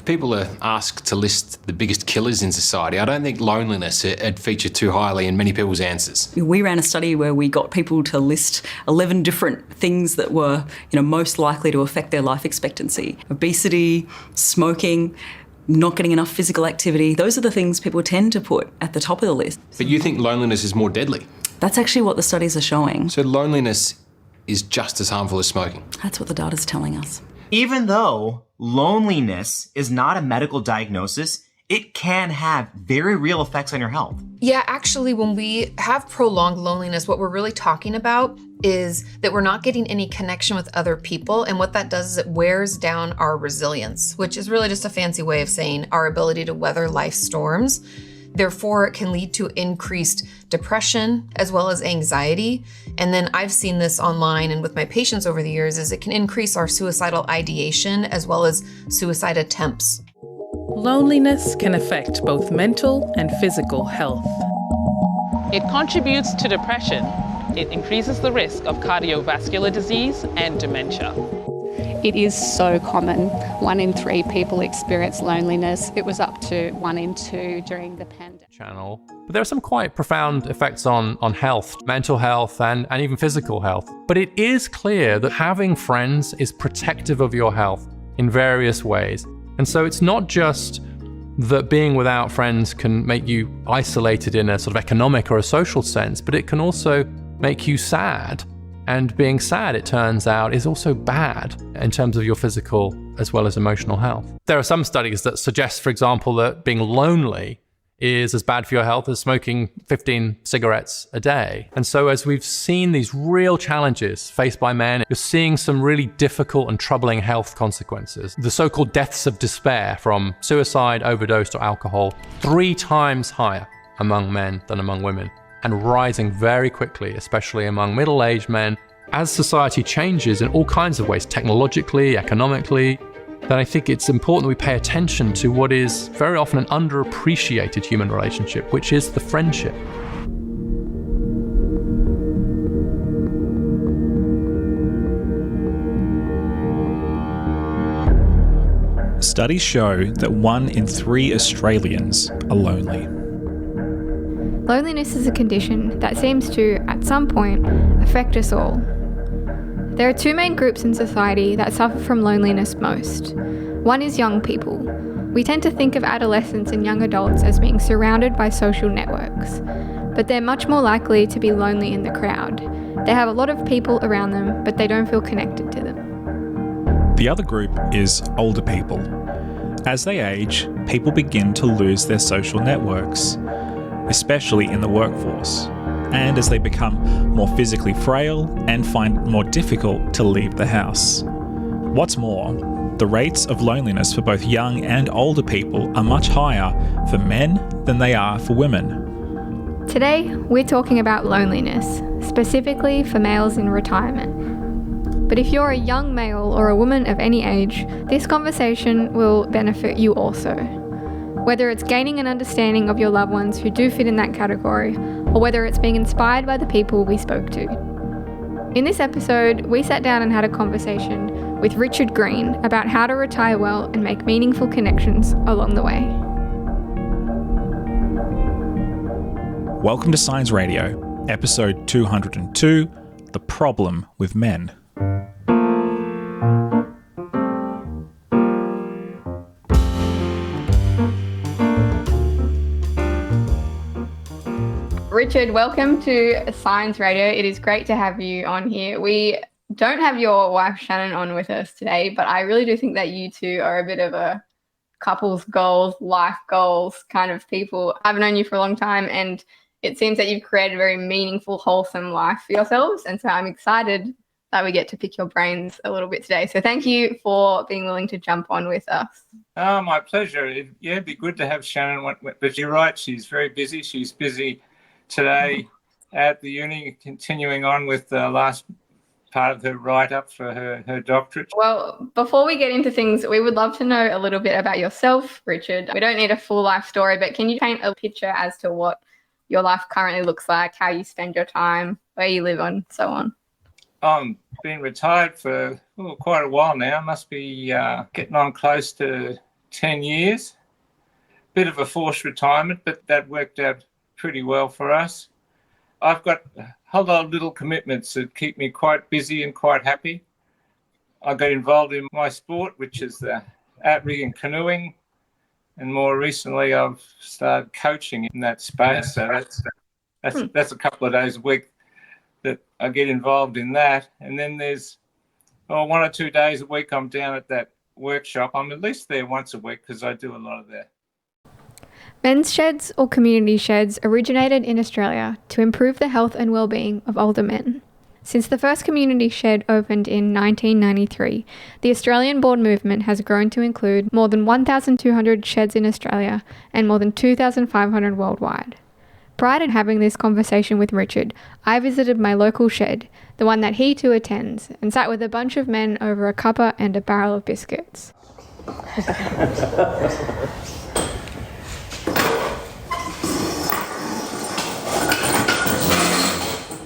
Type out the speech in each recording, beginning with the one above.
If people are asked to list the biggest killers in society, I don't think loneliness would feature too highly in many people's answers. We ran a study where we got people to list 11 different things that were, most likely to affect their life expectancy. Obesity, smoking, not getting enough physical activity. Those are the things people tend to put at the top of the list. But you think loneliness is more deadly? That's actually what the studies are showing. So loneliness is just as harmful as smoking? That's what the data's telling us. Even though loneliness is not a medical diagnosis, it can have very real effects on your health. Yeah, actually, when we have prolonged loneliness, what we're really talking about is that we're not getting any connection with other people. And what that does is it wears down our resilience, which is really just a fancy way of saying our ability to weather life's storms. Therefore, it can lead to increased depression as well as anxiety. And then I've seen this online and with my patients over the years is it can increase our suicidal ideation as well as suicide attempts. Loneliness can affect both mental and physical health. It contributes to depression. It increases the risk of cardiovascular disease and dementia. It is so common. 1 in 3 people experience loneliness. It was up to 1 in 2 during the pandemic. But there are some quite profound effects on health, mental health and even physical health. But it is clear that having friends is protective of your health in various ways. And so it's not just that being without friends can make you isolated in a sort of economic or a social sense, but it can also make you sad. And being sad, it turns out, is also bad in terms of your physical as well as emotional health. There are some studies that suggest, for example, that being lonely is as bad for your health as smoking 15 cigarettes a day. And so as we've seen these real challenges faced by men, you're seeing some really difficult and troubling health consequences. The so-called deaths of despair from suicide, overdose, or alcohol, 3 times higher among men than among women, and rising very quickly, especially among middle-aged men. As society changes in all kinds of ways, technologically, economically, then I think it's important that we pay attention to what is very often an underappreciated human relationship, which is the friendship. Studies show that 1 in 3 Australians are lonely. Loneliness is a condition that seems to, at some point, affect us all. There are 2 main groups in society that suffer from loneliness most. One is young people. We tend to think of adolescents and young adults as being surrounded by social networks, but they're much more likely to be lonely in the crowd. They have a lot of people around them, but they don't feel connected to them. The other group is older people. As they age, people begin to lose their social networks, especially in the workforce, and as they become more physically frail and find it more difficult to leave the house. What's more, the rates of loneliness for both young and older people are much higher for men than they are for women. Today, we're talking about loneliness, specifically for males in retirement. But if you're a young male or a woman of any age, this conversation will benefit you also. Whether it's gaining an understanding of your loved ones who do fit in that category, or whether it's being inspired by the people we spoke to. In this episode, we sat down and had a conversation with Richard Green about how to retire well and make meaningful connections along the way. Welcome to Science Radio, episode 202, The Problem with Men. Richard, welcome to Science Radio. It is great to have you on here. We don't have your wife Shannon on with us today, but I really do think that you two are a bit of a couples goals, life goals kind of people. I've known you for a long time and it seems that you've created a very meaningful, wholesome life for yourselves. And so I'm excited that we get to pick your brains a little bit today. So thank you for being willing to jump on with us. Oh, my pleasure. It'd be good to have Shannon, but you're right, she's very busy. She's busy today at the uni, continuing on with the last part of her write-up for her doctorate. Well, before we get into things, we would love to know a little bit about yourself, Richard. We don't need a full life story, but can you paint a picture as to what your life currently looks like, how you spend your time, where you live and so on? I've been retired for quite a while now. Must be getting on close to 10 years. Bit of a forced retirement, but that worked out pretty well for us. I've got a whole lot of little commitments that keep me quite busy and quite happy. I got involved in my sport, which is the outrigger and canoeing. And more recently, I've started coaching in that space. So that's a couple of days a week that I get involved in that. And then there's 1 or 2 days a week I'm down at that workshop. I'm at least there once a week because I do a lot of that. Men's sheds or community sheds originated in Australia to improve the health and well-being of older men. Since the first community shed opened in 1993, the Australian-born movement has grown to include more than 1,200 sheds in Australia and more than 2,500 worldwide. Prior to having this conversation with Richard, I visited my local shed, the one that he too attends, and sat with a bunch of men over a cuppa and a barrel of biscuits.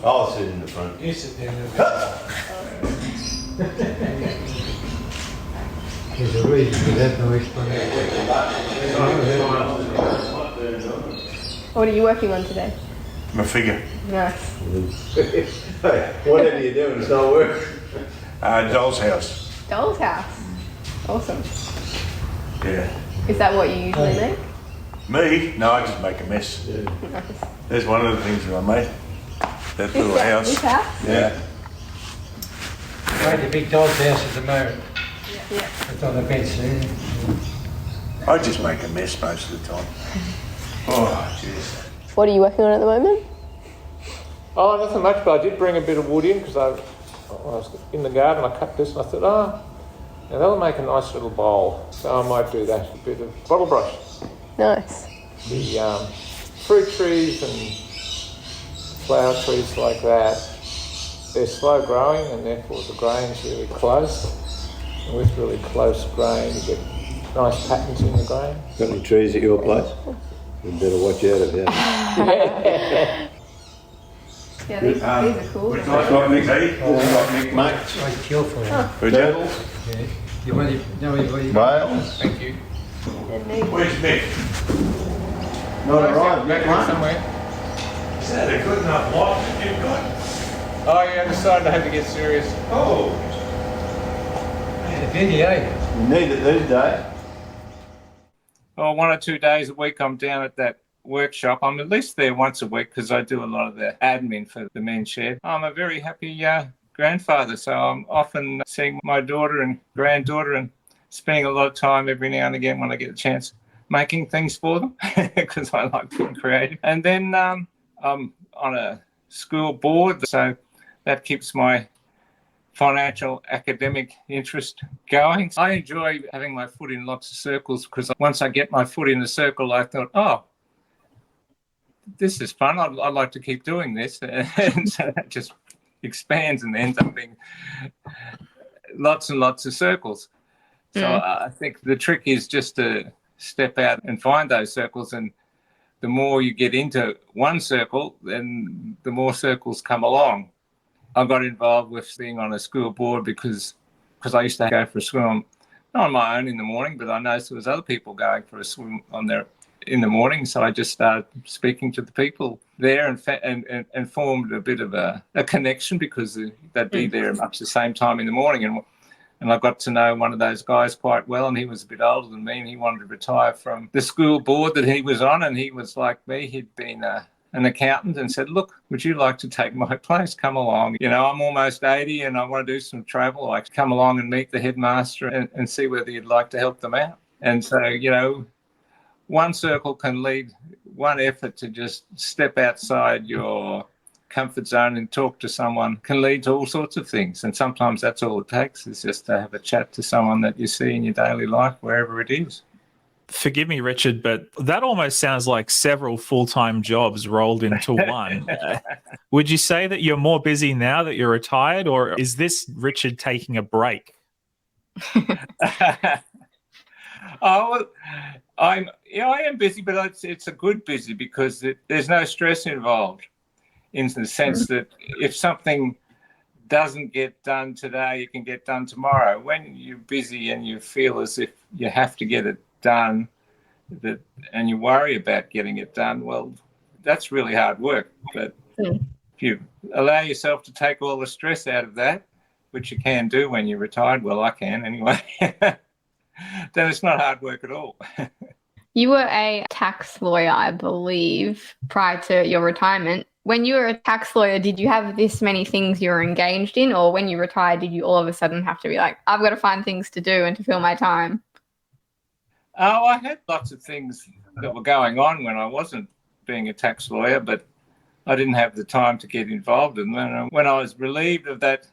I'll sit in the front. You sit there in the front. There's a reason for that, no explanation. What are you working on today? My figure. Nice. Hey, whatever you're doing, it's not work. Doll's house. Doll's house. Awesome. Yeah. Is that what you usually make? Me? No, I just make a mess. Yeah. Nice. There's one of the things that I made. That little house. This house? Yeah. Right, the big doll's house at the moment. Yeah. It's on the bench there. I just make a mess most of the time. Oh, jeez. What are you working on at the moment? Oh, nothing much, but I did bring a bit of wood in because I was in the garden. I cut this and I thought, now that'll make a nice little bowl. So I might do that. A bit of bottle brush. Nice. The fruit trees and flower trees like that, they're slow growing and therefore the grain's really close. And with really close grain, you get nice patterns in the grain. Got any trees at your place? You better watch out of that. Yeah, these are cool. Nice got Nick, eh? Got Nick, mate. I kill for you. For turtles? Yeah. You want to know what you Whales? Thank you. Where's Nick? Not arrived yet, mate. Somewhere. Is that a good enough lot that you've got? Oh yeah, I decided I had to get serious. Oh. The video. You need it these days. 1 or 2 days a week I'm down at that workshop. I'm at least there once a week because I do a lot of the admin for the men's shed. I'm a very happy grandfather, so I'm often seeing my daughter and granddaughter and spending a lot of time every now and again when I get a chance making things for them because I like being creative. And then I'm on a school board, so that keeps my financial academic interest going. I enjoy having my foot in lots of circles because once I get my foot in a circle, I thought, this is fun. I'd like to keep doing this. And so that just expands and ends up being lots and lots of circles. So I think the trick is just to step out and find those circles. And the more you get into one circle, then the more circles come along. I got involved with being on a school board because I used to go for a swim, not on my own in the morning, but I noticed there was other people going for a swim in the morning. So I just started speaking to the people there and formed a bit of a connection because they'd be there at much the same time in the morning. And I got to know one of those guys quite well, and he was a bit older than me, and he wanted to retire from the school board that he was on, and he was like me. He'd been an accountant and said, look, would you like to take my place? Come along. You know, I'm almost 80 and I want to do some travel. I could come along and meet the headmaster and see whether you'd like to help them out. And so, you know, one circle can lead, one effort to just step outside your comfort zone and talk to someone can lead to all sorts of things. And sometimes that's all it takes, is just to have a chat to someone that you see in your daily life, wherever it is. Forgive me, Richard, but that almost sounds like several full-time jobs rolled into one. Would you say that you're more busy now that you're retired, or is this Richard taking a break? I am busy, but it's a good busy because there's no stress involved, in the sense that if something doesn't get done today, it can get done tomorrow. When you're busy and you feel as if you have to get it done, and you worry about getting it done, well, that's really hard work. But if you allow yourself to take all the stress out of that, which you can do when you're retired, well, I can anyway, then it's not hard work at all. You were a tax lawyer, I believe, prior to your retirement. When you were a tax lawyer, did you have this many things you were engaged in? Or when you retired, did you all of a sudden have to be like, I've got to find things to do and to fill my time? Oh, I had lots of things that were going on when I wasn't being a tax lawyer, but I didn't have the time to get involved in them. When I was relieved of that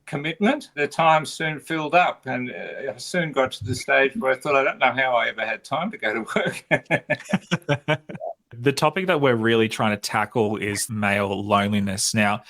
commitment, the time soon filled up, and I soon got to the stage where I thought, I don't know how I ever had time to go to work. The topic that we're really trying to tackle is male loneliness. Now,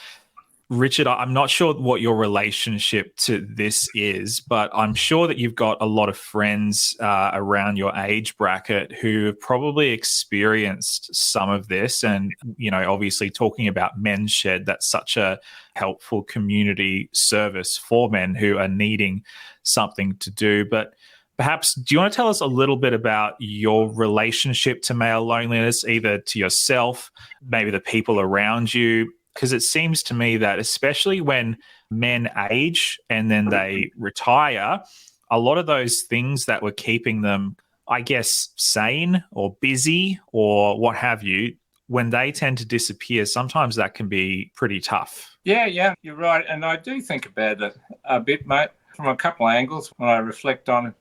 Richard, I'm not sure what your relationship to this is, but I'm sure that you've got a lot of friends around your age bracket who have probably experienced some of this. And, you know, obviously talking about Men's Shed, that's such a helpful community service for men who are needing something to do. But perhaps, do you want to tell us a little bit about your relationship to male loneliness, either to yourself, maybe the people around you? Because it seems to me that especially when men age and then they retire, a lot of those things that were keeping them, I guess, sane or busy or what have you, when they tend to disappear, sometimes that can be pretty tough. Yeah, you're right. And I do think about it a bit, mate, from a couple of angles when I reflect on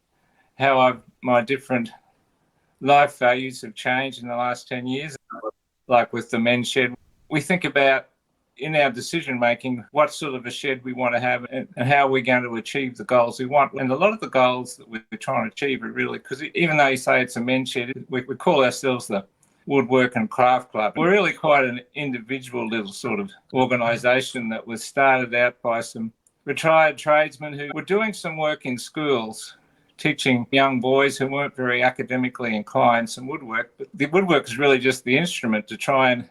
how my different life values have changed in the last 10 years. Like with the Men's Shed, we think about in our decision making what sort of a shed we want to have and how we're going to achieve the goals we want. And a lot of the goals that we're trying to achieve are really, because even though you say it's a men's shed, we call ourselves the Woodwork and Craft Club. We're really quite an individual little sort of organisation that was started out by some retired tradesmen who were doing some work in schools, teaching young boys who weren't very academically inclined some woodwork. But the woodwork is really just the instrument to try and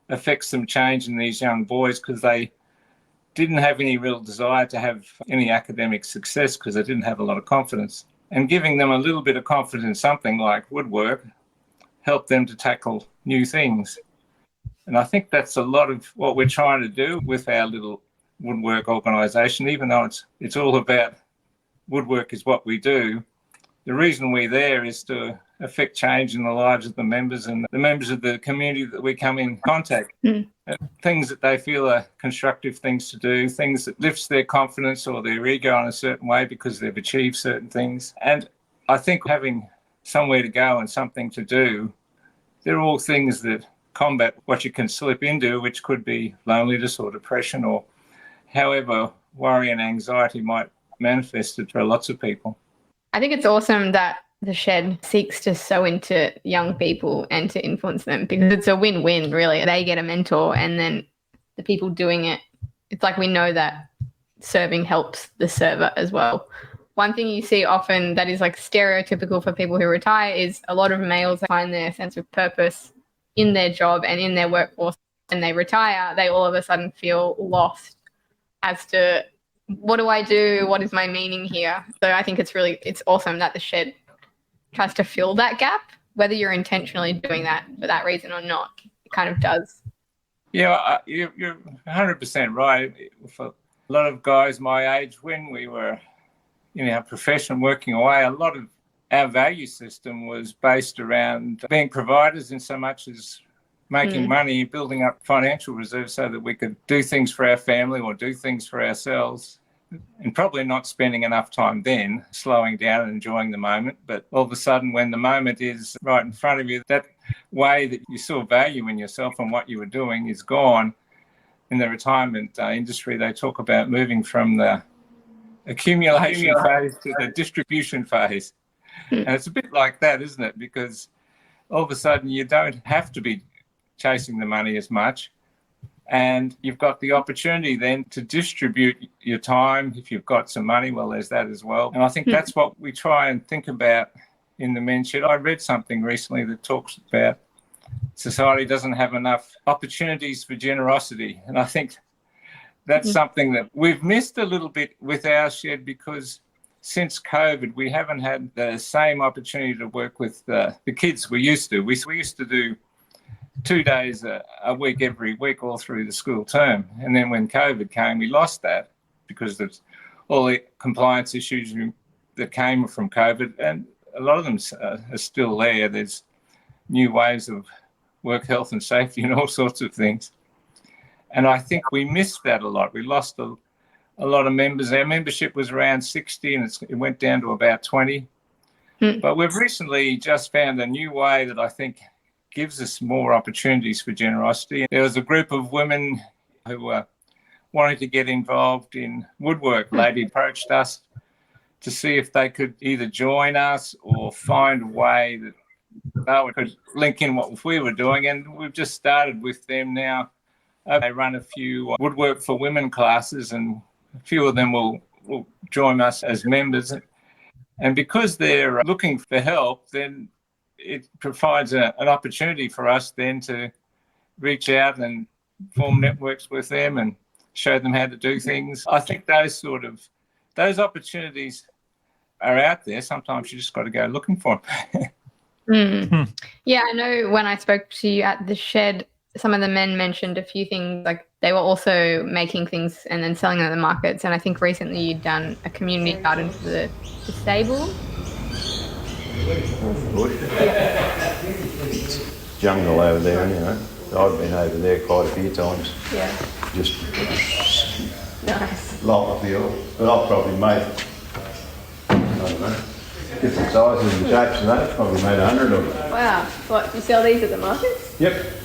affect some change in these young boys, because they didn't have any real desire to have any academic success because they didn't have a lot of confidence. And giving them a little bit of confidence in something like woodwork helped them to tackle new things. And I think that's a lot of what we're trying to do with our little woodwork organisation, even though it's all about woodwork is what we do. The reason we're there is to affect change in the lives of the members and the members of the community that we come in contact. Things that they feel are constructive things to do, things that lifts their confidence or their ego in a certain way because they've achieved certain things. And I think having somewhere to go and something to do, they're all things that combat what you can slip into, which could be loneliness or depression or however worry and anxiety might manifest it for lots of people. I think it's awesome that the shed seeks to sow into young people and to influence them, because it's a win-win, really. They get a mentor, and then the people doing it, it's like we know that serving helps the server as well. One thing you see often that is like stereotypical for people who retire is a lot of males find their sense of purpose in their job and in their workforce. When they retire, they all of a sudden feel lost as to, what do I do? What is my meaning here? So I think it's awesome that the shed tries to fill that gap, whether you're intentionally doing that for that reason or not. It kind of does. Yeah, you're 100% right. For a lot of guys my age, when we were in our profession working away, a lot of our value system was based around being providers in so much as making money, building up financial reserves so that we could do things for our family or do things for ourselves. And probably not spending enough time then slowing down and enjoying the moment. But all of a sudden, when the moment is right in front of you, that way that you saw value in yourself and what you were doing is gone. In the retirement industry, they talk about moving from the accumulation phase to the distribution phase. And it's a bit like that, isn't it? Because all of a sudden, you don't have to be chasing the money as much. And you've got the opportunity then to distribute your time. If you've got some money, well, there's that as well. And I think that's what we try and think about in the Men's Shed. I read something recently that talks about society doesn't have enough opportunities for generosity. And I think that's something that we've missed a little bit with our shed, because since COVID, we haven't had the same opportunity to work with the kids we used to. We used to do 2 days a week every week all through the school term. And then when COVID came, we lost that because of all the compliance issues that came from COVID. And a lot of them are still there. There's new ways of work health and safety and all sorts of things. And I think we missed that a lot. We lost a lot of members. Our membership was around 60 and it went down to about 20. But we've recently just found a new way that I think gives us more opportunities for generosity. There was a group of women who were wanting to get involved in woodwork. Lady approached us to see if they could either join us or find a way that they could link in what we were doing. And we've just started with them now. They run a few woodwork for women classes, and a few of them will join us as members. And because they're looking for help, then it provides an opportunity for us then to reach out and form networks with them and show them how to do things. I think those opportunities are out there. Sometimes you just got to go looking for them. Yeah, I know when I spoke to you at the shed, some of the men mentioned a few things, like they were also making things and then selling them at the markets. And I think recently you'd done a community garden for the disabled. It's jungle over there anyway. I've been over there quite a few times. Yeah. Just nice. light up the oil. But I've probably made, I don't know, different sizes and shapes and that. Probably made 100 of them. Wow. What, do you sell these at the markets? Yep.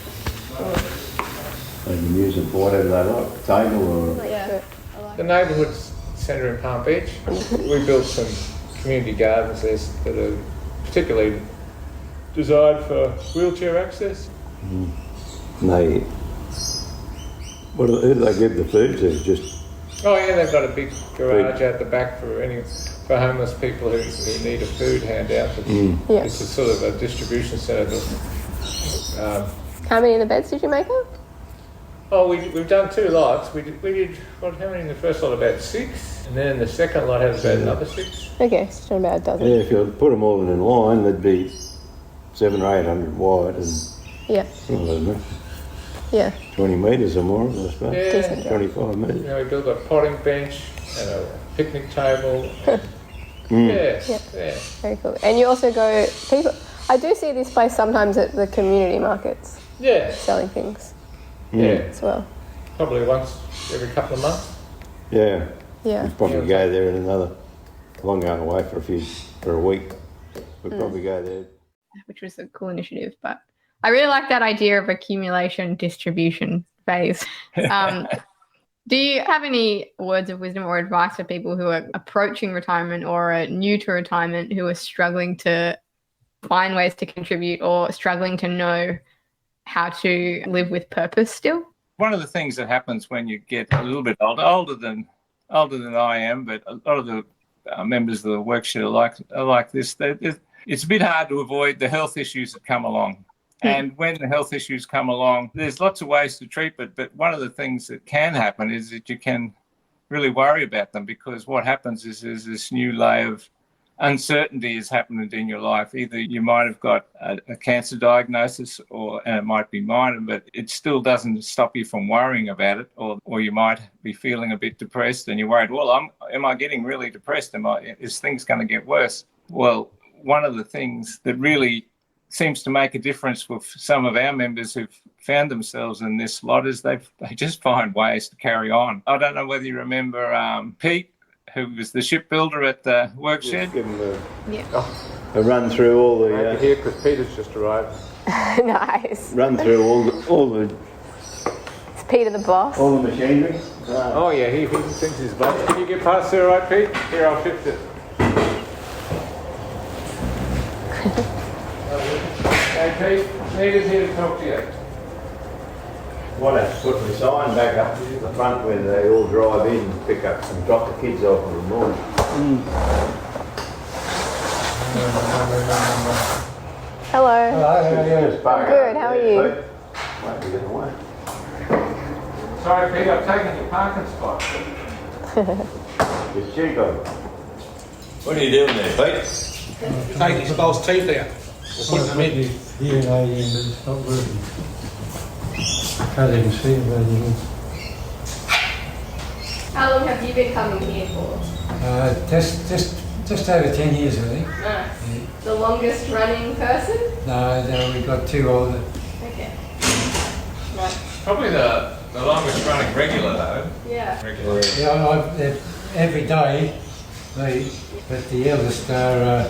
They can use it for whatever they like, table or... Yeah. The neighbourhood centre in Palm Beach, we built some community gardens there that are particularly designed for wheelchair access. Who do they give the food to? Just... Oh yeah, they've got a big garage out the back for homeless people who need a food handout. It's a sort of a distribution centre. How many of the beds did you make up? Oh, we've done 2 lots. We did how many in the first lot? About 6, and then the second lot has about another 6. Okay, so about a dozen. Yeah, if you put them all in a line, they'd be 700 or 800 wide and yeah, I don't know, yeah, 20 metres or more, I suppose. Yeah, 25 metres. You know, we built a potting bench and a picnic table. Yeah, very cool. And you also go people. I do see this place sometimes at the community markets. Yeah, selling things. Yeah, as well. Probably once every couple of months. Yeah. Yeah. We'd probably go there in another. Long going away for a week. We'd probably go there. Which was a cool initiative, but I really like that idea of accumulation distribution phase. Do you have any words of wisdom or advice for people who are approaching retirement or are new to retirement who are struggling to find ways to contribute or struggling to know how to live with purpose still? One of the things that happens when you get a little bit older than I am, but a lot of the members of the workshop are like this. It's a bit hard to avoid the health issues that come along. And when the health issues come along, there's lots of ways to treat it. But one of the things that can happen is that you can really worry about them, because what happens is there's this new layer of uncertainty has happened in your life. Either you might have got a cancer diagnosis, and it might be minor, but it still doesn't stop you from worrying about it. Or you might be feeling a bit depressed and you're worried, well, am I getting really depressed? Is things going to get worse? Well, one of the things that really seems to make a difference with some of our members who've found themselves in this lot is they just find ways to carry on. I don't know whether you remember Pete, who was the shipbuilder at the workshed. Give them a run through all the... here because Peter's just arrived. Nice. Run through all the... Is Peter the boss? All the machinery. Oh yeah, he thinks he's boss. Can you get past there, right, Pete? Here, I'll shift it. Hey Pete, Nita's here to talk to you. What I put my sign back up to the front where they all drive in, pick up and drop the kids off in the morning. Hello. Hello, how are you? Good, how are you? Won't be getting away. Sorry Pete, I've taken your parking spot. It's cheap over. What are you doing there, Pete? Taking his false teeth out. Putting them in. DNA in, but it's not working. Can't even see it running. How long have you been coming here for? Just over 10 years, I think. Nice. Yeah. The longest running person? No, we've got two older. Okay. Right. Probably the longest running regular though. Yeah. Regular. Yeah, every day, but the eldest are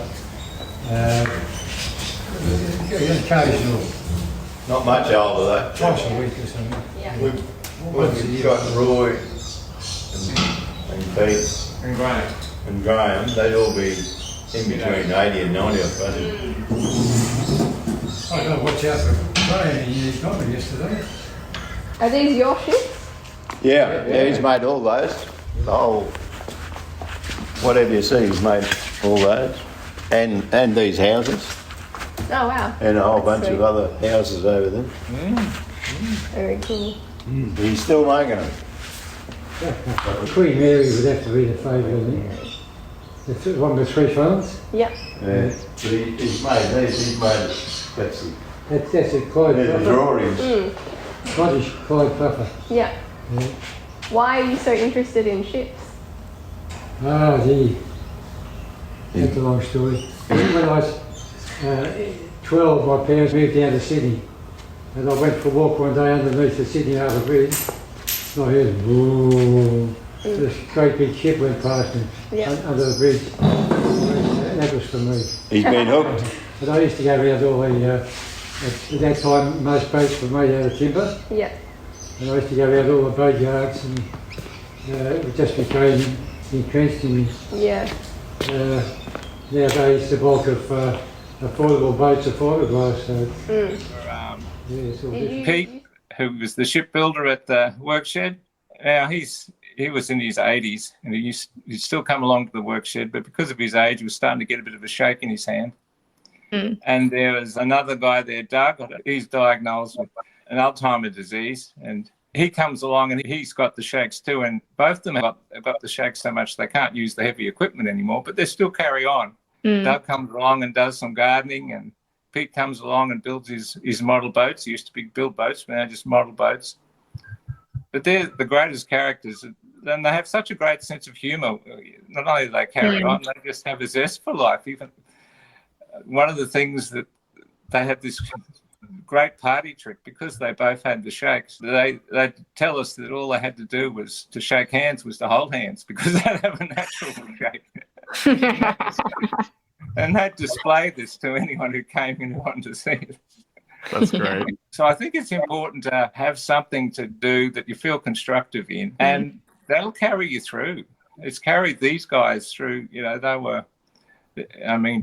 occasional. Not much older though. Twice a week or something. Yeah. We've got Roy and Pete And Graham. and Graham. They'd all be in between 80 and 90, I suppose. I've got to watch out for Graham. He got me yesterday. Are these your shifts? Yeah, he's made all those. The whole, whatever you see, he's made all those. And these houses. Oh, wow. And a whole bunch Sweet. of other houses over there. Very cool. He's still making them. Queen Mary would have to be the favourite, I think. The one with 3 phones. Yep. Yeah. But he's made these, he's made, That's a Clyde the Puffer. drawings. Scottish Clyde Puffer. Yeah. Yeah. Why are you so interested in ships? Oh, gee. That's a long story. When I was 12, my parents moved down to Sydney. And I went for a walk one day underneath the Sydney Harbour Bridge. And I heard, whoa. This great big ship went past me under the bridge. That was for me. He's been hooked. But I used to go around all the, at that time most boats were made out of timber. Yeah. And I used to go around all the boat yards and it just became entrenched in me. Yeah. Nowadays the bulk of affordable boats are fiberglass, so yeah, it's all different. Pete, who was the shipbuilder at the work shed, now he was in his 80s and he'd still come along to the work shed, but because of his age, he was starting to get a bit of a shake in his hand. And there was another guy there, Doug. He's diagnosed with an Alzheimer's disease, and he comes along and he's got the shakes too. And both of them have got the shakes so much they can't use the heavy equipment anymore, but they still carry on. Doug comes along and does some gardening, and Pete comes along and builds his model boats. He used to build boats, but now just model boats. But they're the greatest characters, and they have such a great sense of humour. Not only do they carry on, they just have a zest for life. Even one of the things that they have this great party trick, because they both had the shakes. They tell us that all they had to do was to shake hands, was to hold hands, because they have a natural shake. And they'd display this to anyone who came in and wanted to see it. That's great. So I think it's important to have something to do that you feel constructive in, and that'll carry you through. It's carried these guys through.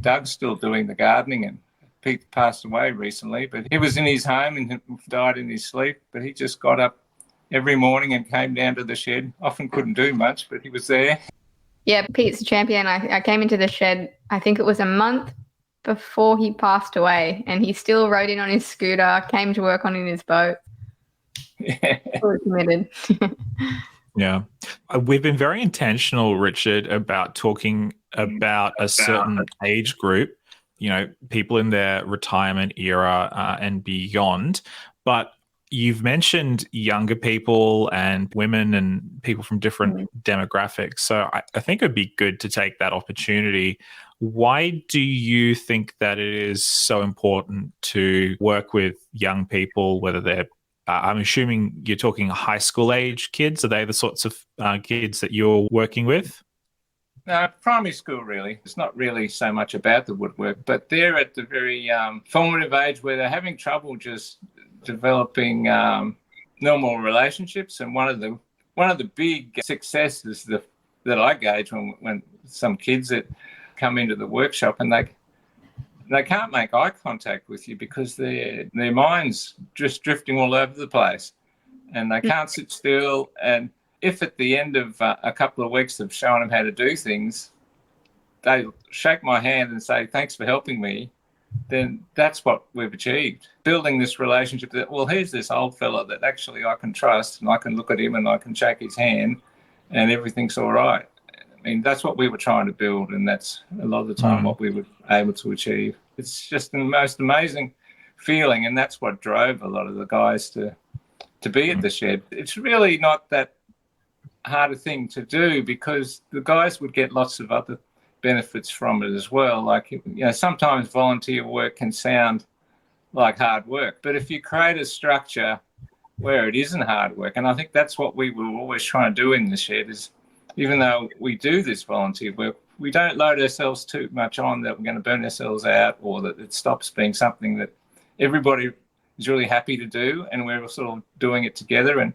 Doug's still doing the gardening, and Pete passed away recently, but he was in his home and died in his sleep. But he just got up every morning and came down to the shed. Often couldn't do much, but he was there. Yeah, Pete's a champion. I came into the shed, I think it was a month before he passed away, and he still rode in on his scooter, came to work on in his boat. Yeah. Fully committed. Yeah. We've been very intentional, Richard, about talking about a certain age group, people in their retirement era and beyond. But you've mentioned younger people and women and people from different demographics. So I think it'd be good to take that opportunity. Why do you think that it is so important to work with young people, whether they're I'm assuming you're talking high school age kids? Are they the sorts of kids that you're working with? No, primary school, really. It's not really so much about the woodwork, but they're at the very formative age where they're having trouble just developing normal relationships. And one of the big successes that I gauge when some kids that come into the workshop and they can't make eye contact with you because their mind's just drifting all over the place, and they can't sit still. And if at the end of a couple of weeks of showing them how to do things, they shake my hand and say, "Thanks for helping me," then that's what we've achieved. Building this relationship that, well, here's this old fella that actually I can trust, and I can look at him and I can shake his hand and everything's all right. mean, that's what we were trying to build, and that's a lot of the time what we were able to achieve. It's just the most amazing feeling, and that's what drove a lot of the guys to be at the shed. It's really not that hard a thing to do because the guys would get lots of other benefits from it as well. Like, you know, sometimes volunteer work can sound like hard work, but if you create a structure where it isn't hard work, and I think that's what we were always trying to do in the shed, is even though we do this volunteer work, we don't load ourselves too much on that we're going to burn ourselves out, or that it stops being something that everybody is really happy to do, and we're sort of doing it together. And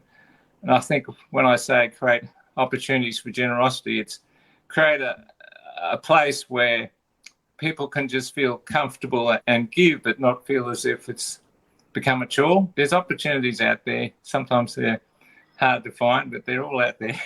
I think when I say create opportunities for generosity, it's create a place where people can just feel comfortable and give, but not feel as if it's become a chore. There's opportunities out there. Sometimes they're hard to find, but they're all out there.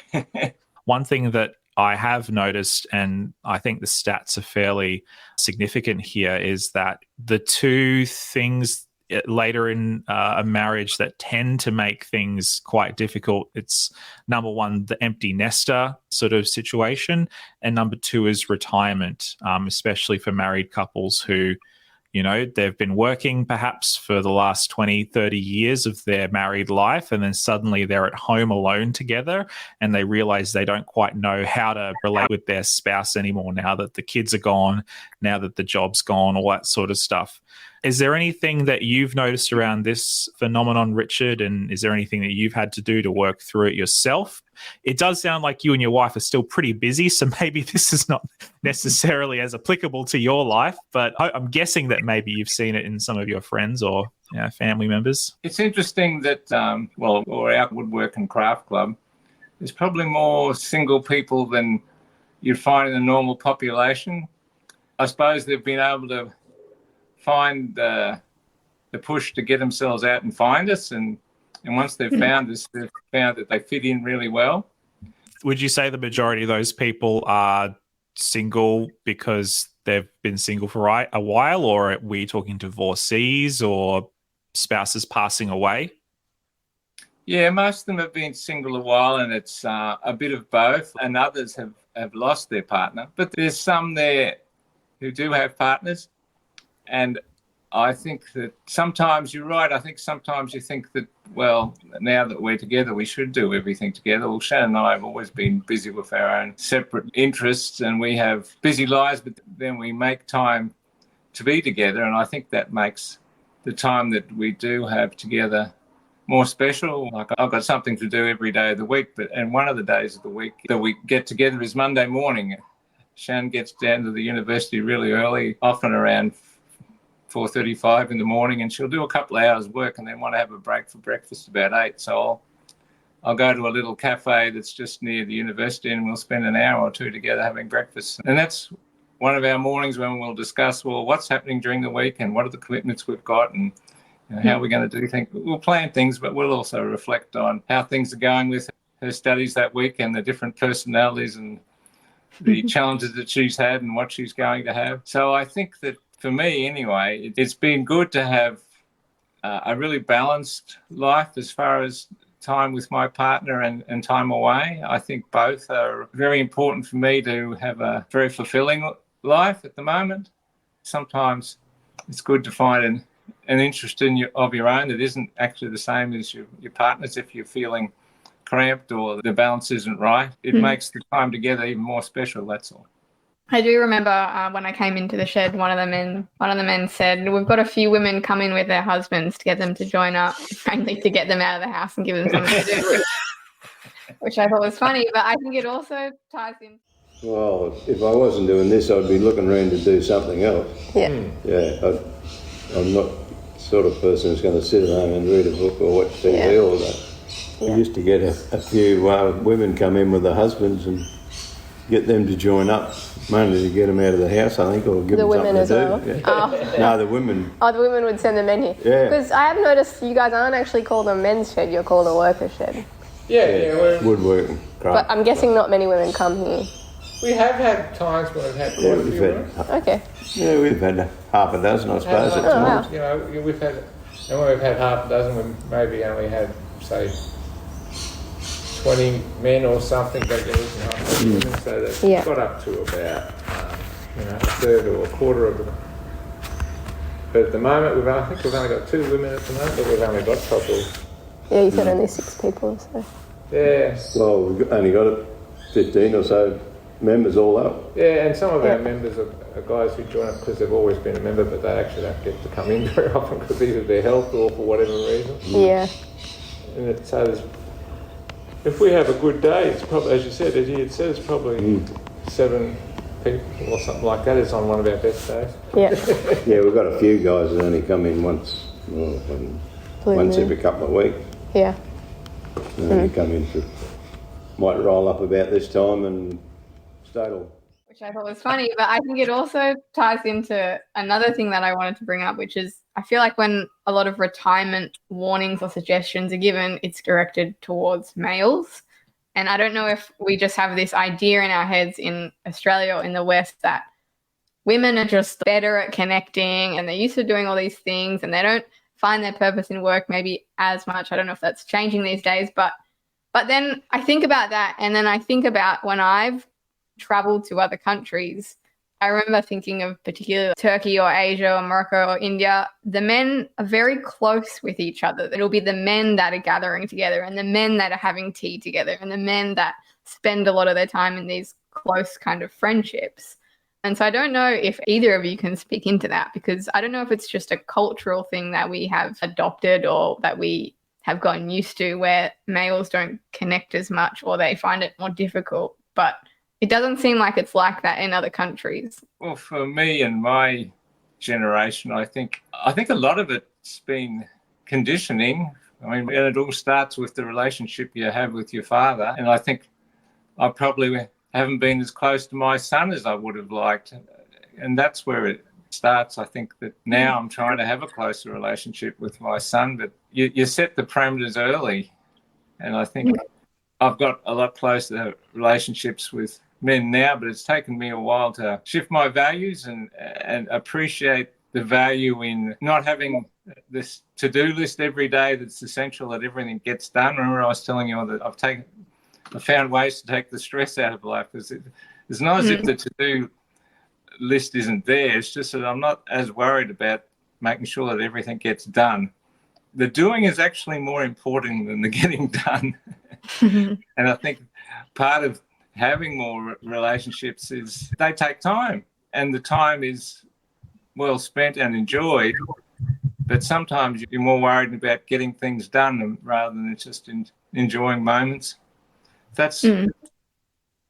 One thing that I have noticed, and I think the stats are fairly significant here, is that the two things later in a marriage that tend to make things quite difficult, it's number one, the empty nester sort of situation, and number two is retirement, especially for married couples who, you know, they've been working perhaps for the last 20, 30 years of their married life, and then suddenly they're at home alone together and they realize they don't quite know how to relate with their spouse anymore now that the kids are gone, now that the job's gone, all that sort of stuff. Is there anything that you've noticed around this phenomenon, Richard, and is there anything that you've had to do to work through it yourself? It does sound like you and your wife are still pretty busy, so maybe this is not necessarily as applicable to your life, but I'm guessing that maybe you've seen it in some of your friends or family members. It's interesting that, or our woodwork and craft club, there's probably more single people than you'd find in the normal population. I suppose they've been able to find the push to get themselves out and find us, and once they've found us, they've found that they fit in really well. Would you say the majority of those people are single because they've been single for a while, or are we talking divorcees or spouses passing away? Yeah, most of them have been single a while, and it's a bit of both, and others have lost their partner. But there's some there who do have partners, and I think that sometimes you're right. I think sometimes you think that, well, now that we're together, we should do everything together. Well, Shannon and I have always been busy with our own separate interests, and we have busy lives, but then we make time to be together. And I think that makes the time that we do have together more special. Like, I've got something to do every day of the week, and one of the days of the week that we get together is Monday morning. Shannon gets down to the university really early, often around 4:35 in the morning, and she'll do a couple of hours work and then want to have a break for breakfast about 8. So I'll go to a little cafe that's just near the university, and we'll spend an hour or two together having breakfast. And that's one of our mornings when we'll discuss, well, what's happening during the week and what are the commitments we've got, and how we're going to do things. We'll plan things, but we'll also reflect on how things are going with her studies that week and the different personalities and the challenges that she's had and what she's going to have. So I think that for me anyway, it's been good to have a really balanced life as far as time with my partner and time away. I think both are very important for me to have a very fulfilling life at the moment. Sometimes it's good to find an interest of your own that isn't actually the same as your partner's. If you're feeling cramped or the balance isn't right, it makes the time together even more special, that's all. I do remember when I came into the shed, one of the men said, "We've got a few women come in with their husbands to get them to join up, mainly to get them out of the house and give them something to do," which I thought was funny, but I think it also ties in. Well, if I wasn't doing this, I'd be looking around to do something else. Yeah. Yeah, I'm not the sort of person who's going to sit at home and read a book or watch TV all day. We used to get a few women come in with their husbands and get them to join up, mainly to get them out of the house, I think, or give them something to do. Well? Yeah. Oh. No, the women. Oh, the women would send them in here. Yeah. Because I have noticed you guys aren't actually called a men's shed, you're called a worker shed. Yeah. Woodworking, craft. But I'm guessing not many women come here. We have had times when we've had quite a few women. Okay. Yeah, we've had half a dozen, I suppose, at times. You know, we've had, and when we've had half a dozen, we've maybe only had, say, 20 men or something, but there was not many women, so that got up to about a third or a quarter of them. But at the moment, I think we've only got 2 women at the moment, but we've only got probably... Yeah, you said only 6 people, so... Yeah. Well, we've only got 15 or so members all up. Yeah, and some of our members are guys who join up because they've always been a member, but they actually don't get to come in very often because either their health or for whatever reason. Yeah. And so if we have a good day, it's probably, as you said, it's probably 7 people or something like that. It's on one of our best days. Yeah. Yeah, we've got a few guys that only come in once every couple of weeks. Yeah. And then come in might roll up about this time and stay all. Which I thought was funny, but I think it also ties into another thing that I wanted to bring up, which is I feel like when a lot of retirement warnings or suggestions are given, it's directed towards males. And I don't know if we just have this idea in our heads in Australia or in the West that women are just better at connecting and they're used to doing all these things and they don't find their purpose in work maybe as much. I don't know if that's changing these days, but then I think about that, and then I think about when I've traveled to other countries, I remember thinking of particularly Turkey or Asia or Morocco or India, the men are very close with each other. It'll be the men that are gathering together and the men that are having tea together and the men that spend a lot of their time in these close kind of friendships. And so I don't know if either of you can speak into that, because I don't know if it's just a cultural thing that we have adopted or that we have gotten used to where males don't connect as much or they find it more difficult. But it doesn't seem like it's like that in other countries. Well, for me and my generation, I think a lot of it's been conditioning. I mean, and it all starts with the relationship you have with your father. And I think I probably haven't been as close to my son as I would have liked. And that's where it starts. I think that now I'm trying to have a closer relationship with my son, but you set the parameters early. And I think I've got a lot closer relationships with men now, but it's taken me a while to shift my values and appreciate the value in not having this to-do list every day that's essential that everything gets done. Remember I was telling you that I found ways to take the stress out of life, because it's not as if the to-do list isn't there. It's just that I'm not as worried about making sure that everything gets done. The doing is actually more important than the getting done. And I think part of having more relationships is they take time, and the time is well spent and enjoyed. But sometimes you're more worried about getting things done rather than just enjoying moments. That's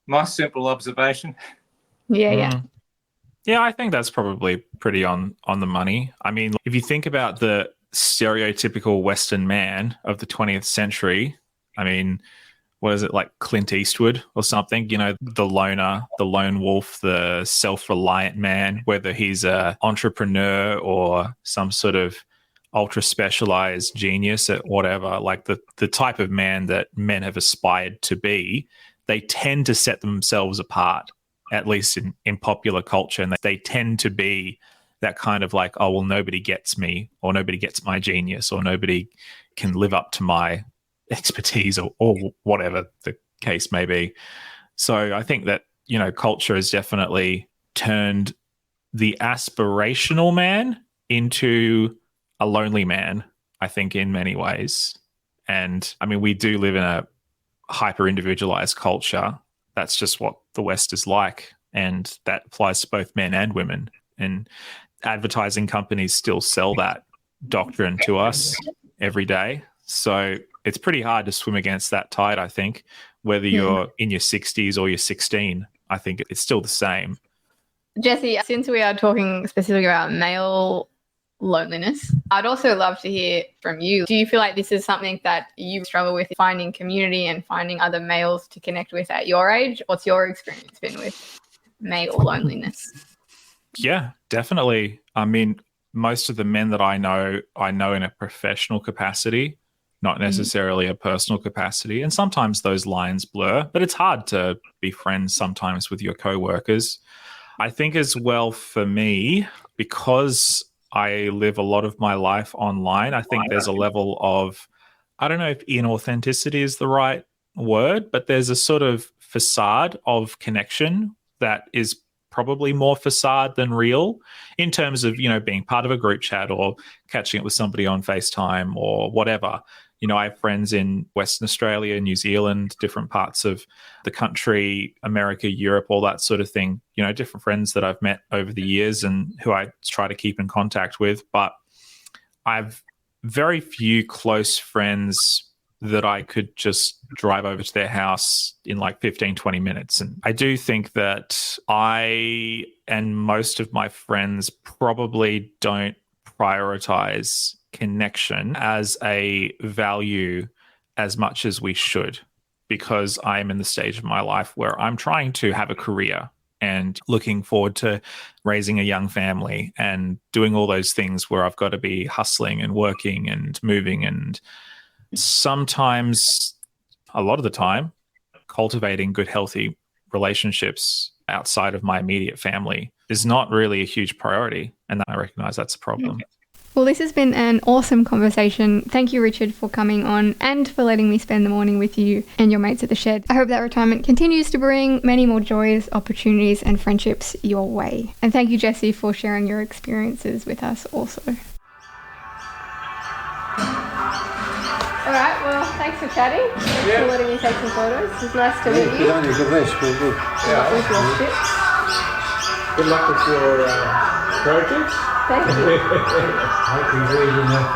my simple observation. Yeah. Yeah, I think that's probably pretty on the money. I mean, if you think about the stereotypical Western man of the 20th century, I mean, what is it, like Clint Eastwood or something? You know, the loner, the lone wolf, the self-reliant man, whether he's an entrepreneur or some sort of ultra-specialized genius at whatever, like the type of man that men have aspired to be, they tend to set themselves apart, at least in popular culture. And they tend to be that kind of like, oh, well, nobody gets me, or nobody gets my genius, or nobody can live up to my expertise, or whatever the case may be. So I think that, you know, culture has definitely turned the aspirational man into a lonely man, I think, in many ways. And I mean, we do live in a hyper individualized culture. That's just what the West is like. And that applies to both men and women. And advertising companies still sell that doctrine to us every day. So it's pretty hard to swim against that tide, I think, whether you're in your 60s or you're 16. I think it's still the same. Jessie, since we are talking specifically about male loneliness, I'd also love to hear from you. Do you feel like this is something that you struggle with, finding community and finding other males to connect with at your age? What's your experience been with male loneliness? Yeah, definitely. I mean, most of the men that I know in a professional capacity, not necessarily a personal capacity. And sometimes those lines blur, but it's hard to be friends sometimes with your coworkers. I think as well for me, because I live a lot of my life online, I think there's a level of, I don't know if inauthenticity is the right word, but there's a sort of facade of connection that is probably more facade than real in terms of, being part of a group chat or catching up with somebody on FaceTime or whatever. I have friends in Western Australia, New Zealand, different parts of the country, America, Europe, all that sort of thing. Different friends that I've met over the years and who I try to keep in contact with. But I've very few close friends that I could just drive over to their house in like 15, 20 minutes. And I do think that I and most of my friends probably don't prioritize connection as a value as much as we should, because I'm in the stage of my life where I'm trying to have a career and looking forward to raising a young family and doing all those things where I've got to be hustling and working and moving, and sometimes, a lot of the time, cultivating good, healthy relationships outside of my immediate family is not really a huge priority. And I recognize that's a problem. Well, this has been an awesome conversation. Thank you, Richard, for coming on and for letting me spend the morning with you and your mates at the shed. I hope that retirement continues to bring many more joys, opportunities and friendships your way. And thank you, Jessie, for sharing your experiences with us also. All right, well, thanks for chatting. Thanks for letting me take some photos. It was nice to meet you. Good on you. Good best. Good. Good luck with your ship. Good luck with your projects. Thank you. Hope you're reading that.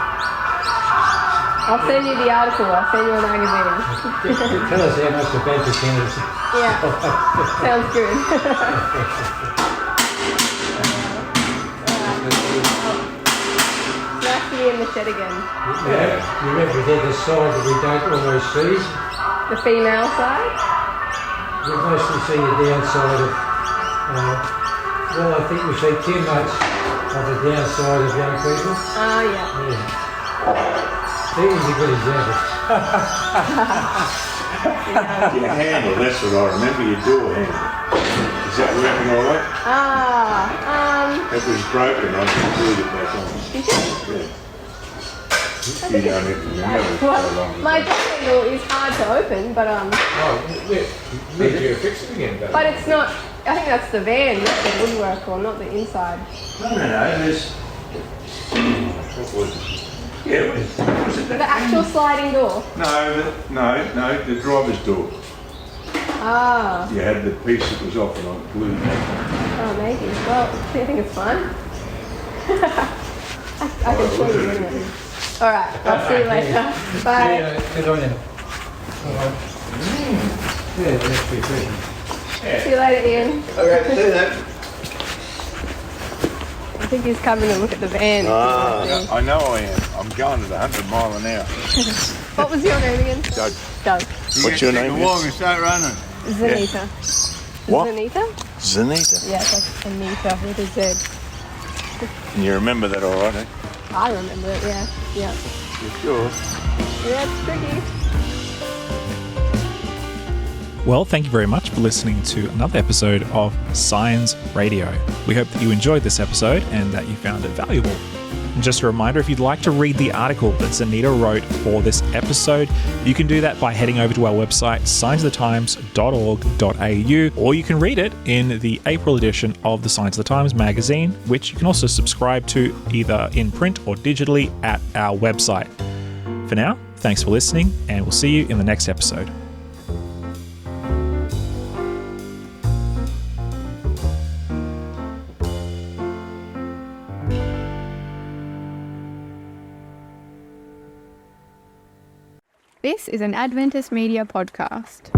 I'll send you the article. I'll send you a magazine. Tell us how much the bank account is. Yeah, sounds good. Nice to be in the shed again. Yeah. You represent the side that we don't always see. The female side? We mostly see the downside of, well, I think we see too much of the downside of young people. Oh, yeah. Stephen's a good example. Your handle, that's what I remember, your door handle. Is that working all right? It was broken, I glued it back on. Did you? Yeah. You don't have to remember it so Well, long. my door handle is hard to open, but Need you to fix it again, though. but it's not. I think that's the van, not the woodwork, or not the inside. No, there's... What was it? Yeah, was it The that actual thing? sliding door. No, the driver's door. Ah. You had the piece that was off and I glued it back on. Oh, maybe. Well, I think it's fine. I can show you in it. All right. I'll see you later. Bye. Yeah, good on you. All right. Yeah, that's pretty good. See you later, Ian. Okay, see you then. I think he's coming to look at the van. I know I am. I'm going at 100 mile an hour. What was your name again? Doug. Doug. What's your name? Walk and start running. Zanita. What? Zanita? Zanita. Yeah, it's like Anita with a Z. Can you remember that all right, eh? I remember it, yeah. Yeah. You sure? Yeah, it's tricky. Well, thank you very much for listening to another episode of Science Radio. We hope that you enjoyed this episode and that you found it valuable. And just a reminder, if you'd like to read the article that Zanita wrote for this episode, you can do that by heading over to our website, sciencetofthe.org.au, or you can read it in the April edition of the Science of the Times magazine, which you can also subscribe to either in print or digitally at our website. For now, thanks for listening, and we'll see you in the next episode. This is an Adventist Media podcast.